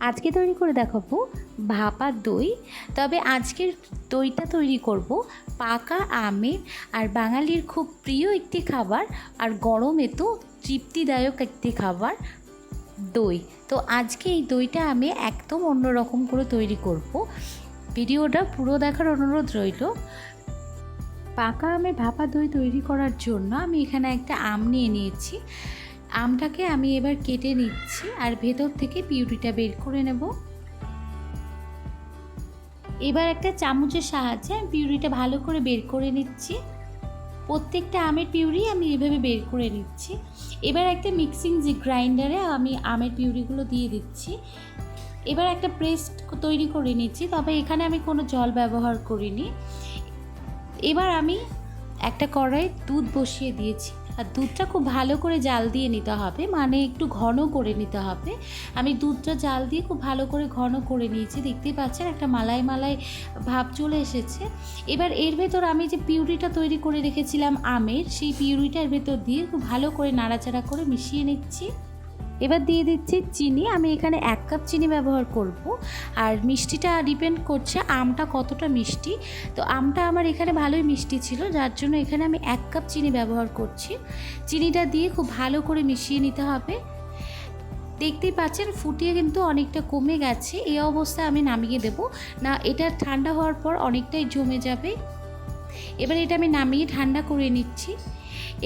আজকে তৈরি করে দেখাবো ভাপা দই। তবে আজকের দইটা তৈরি করব পাকা আমের আর বাঙালির খুব প্রিয় একটি খাবার, আর গরমে তো তৃপ্তিদায়ক একটি খাবার দই। তো আজকে এই দইটা আমি একদম অন্যরকম করে তৈরি করব। ভিডিওটা পুরো দেখার অনুরোধ রইল। পাকা আমের ভাপা দই তৈরি করার জন্য আমি এখানে একটা আম নিয়ে নিয়েছি। আমটাকে আমি এবার কেটে নিচ্ছি আর ভেতর থেকে পিউরিটা বের করে নেব। এবার একটা চামচের সাহায্যে আমি পিউরিটা ভালো করে বের করে নিচ্ছি। প্রত্যেকটা আমের পিউরি আমি এভাবে বের করে নিচ্ছি। এবার একটা মিক্সিং যে গ্রাইন্ডারে আমি আমের পিউরিগুলো দিয়ে দিচ্ছি। এবার একটা পেস্ট তৈরি করে নিচ্ছি, তবে এখানে আমি কোনো জল ব্যবহার করিনি। এবার আমি একটা কড়াই দুধ বসিয়ে দিয়েছি, আর দুধটা খুব ভালো করে জাল দিয়ে নিতে হবে, মানে একটু ঘন করে নিতে হবে। আমি দুধটা জাল দিয়ে খুব ভালো করে ঘন করে নিয়েছি। দেখতেই পাচ্ছেন একটা মালাই মালাই ভাব চলে এসেছে। এবার এর ভেতর আমি যে পিউরিটা তৈরি করে রেখেছিলাম আমের, সেই পিউরিটার ভেতর দিয়ে খুব ভালো করে নাড়াচাড়া করে মিশিয়ে নিচ্ছি। এবার দিয়ে দিচ্ছি চিনি। আমি এখানে 1 কাপ চিনি ব্যবহার করব, আর মিষ্টিটা ডিপেন্ড করছে আমটা কতটা মিষ্টি। তো আমটা আমার এখানে ভালোই মিষ্টি ছিল, যার জন্য এখানে আমি 1 কাপ চিনি ব্যবহার করছি। চিনিটা দিয়ে খুব ভালো করে মিশিয়ে নিতে হবে। দেখতেই পাচ্ছেন ফুটিয়ে কিন্তু অনেকটা কমে গেছে। এই অবস্থায় আমি নামিয়ে দেব, না এটা ঠান্ডা হওয়ার পর অনেকটাই জমে যাবে। এবার এটা আমি নামিয়ে ঠান্ডা করে নিচ্ছি।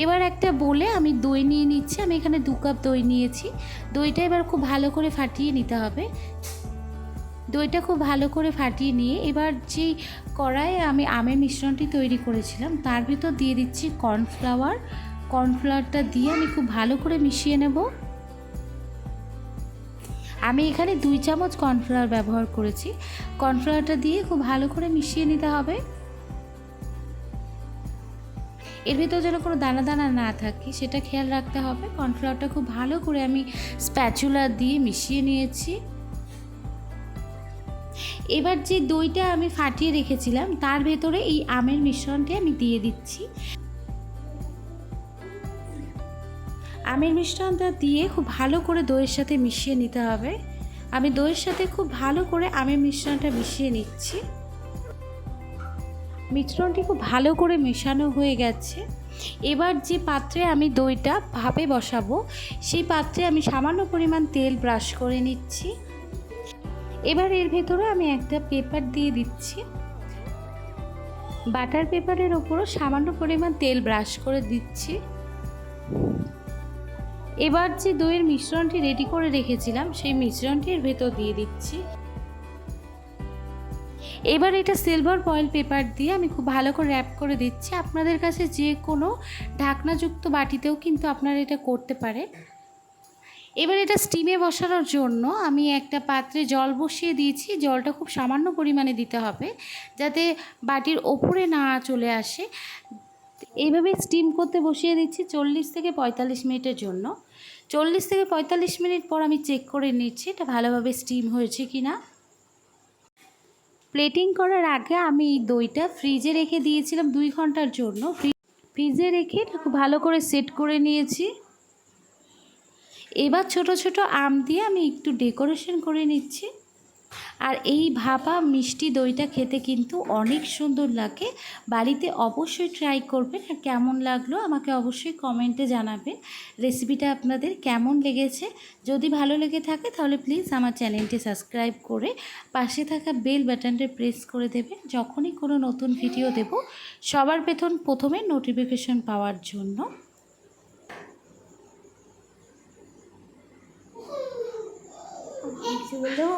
এবার একটা বলে আমি দই নিয়ে নিচ্ছি। আমি এখানে 2 কাপ দই নিয়েছি। দইটা এবার খুব ভালো করে ফাটিয়ে নিতে হবে। দইটা খুব ভালো করে ফাটিয়ে নিয়ে এবার যেই কড়াইয়ে আমি আমের মিশ্রণটি তৈরি করেছিলাম তার ভিতর দিয়ে দিচ্ছি কর্নফ্লাওয়ার। কর্নফ্লাওয়ারটা দিয়ে আমি খুব ভালো করে মিশিয়ে নেব। আমি এখানে 2 চামচ কর্নফ্লাওয়ার ব্যবহার করেছি। কর্নফ্লাওয়ারটা দিয়ে খুব ভালো করে মিশিয়ে নিতে হবে। এর ভিতর যেন কোনো দানা দানা না থাকে সেটা খেয়াল রাখতে হবে। কর্নফ্লাওয়ারটা খুব ভালো করে আমি স্প্যাচুলা দিয়ে মিশিয়ে নিয়েছি। এবার যে দইটা আমি ফাটিয়ে রেখেছিলাম তার ভেতরে এই আমের মিশ্রণটি আমি দিয়ে দিচ্ছি। আমের মিশ্রণটা দিয়ে খুব ভালো করে দইয়ের সাথে মিশিয়ে নিতে হবে। আমি দইয়ের সাথে খুব ভালো করে আমের মিশ্রণটা মিশিয়ে নিচ্ছি। মিশ্রণটি খুব ভালো করে মেশানো হয়ে গেছে। এবার যে পাত্রে আমি দইটা ভাপে বসাবো সেই পাত্রে আমি সামান্য পরিমাণ তেল ব্রাশ করে নিচ্ছি। এবার এর ভেতরে আমি একটা পেপার দিয়ে দিচ্ছি। বাটার পেপারের ওপরও সামান্য পরিমাণ তেল ব্রাশ করে দিচ্ছি। এবার যে দইয়ের মিশ্রণটি রেডি করে রেখেছিলাম সেই মিশ্রণটির ভেতর দিয়ে দিচ্ছি। এবার এটা সিলভার ফয়েল পেপার দিয়ে আমি খুব ভালো করে র্যাপ করে দিচ্ছি। আপনাদের কাছে যে কোনো ঢাকনাযুক্ত বাটিতেও কিন্তু আপনারা এটা করতে পারেন। এবার এটা স্টিমে বসানোর জন্য আমি একটা পাত্রে জল বসিয়ে দিয়েছি। জলটা খুব সামান্য পরিমাণে দিতে হবে যাতে বাটির ওপরে না চলে আসে। এইভাবে স্টিম করতে বসিয়ে দিচ্ছি 40 থেকে 45 মিনিটের জন্য। 40 থেকে 45 মিনিট পর আমি চেক করে নিচ্ছি এটা ভালোভাবে স্টিম হয়েছে কি না। প্লেটিং করার আগে আমি এই দইটা ফ্রিজে রেখে দিয়েছিলাম 2 ঘন্টার জন্য। ফ্রিজে রেখে খুব ভালো করে সেট করে নিয়েছি। এবার ছোট ছোট আম দিয়ে আমি একটু ডেকোরেশন করে নিচ্ছি। আর এই ভাপা মিষ্টি দইটা খেতে কিন্তু অনেক সুন্দর লাগে। বাড়িতে অবশ্যই ট্রাই করবেন, আর কেমন লাগলো আমাকে অবশ্যই কমেন্টে জানাবেন। রেসিপিটা আপনাদের কেমন লেগেছে। যদি ভালো লেগে থাকে তাহলে প্লিজ আমার চ্যানেলটি সাবস্ক্রাইব করে পাশে থাকা বেল বাটনটা প্রেস করে দেবেন। যখনই কোনো নতুন ভিডিও দেব সবার প্রথমে নোটিফিকেশন পাওয়ার জন্য। বলো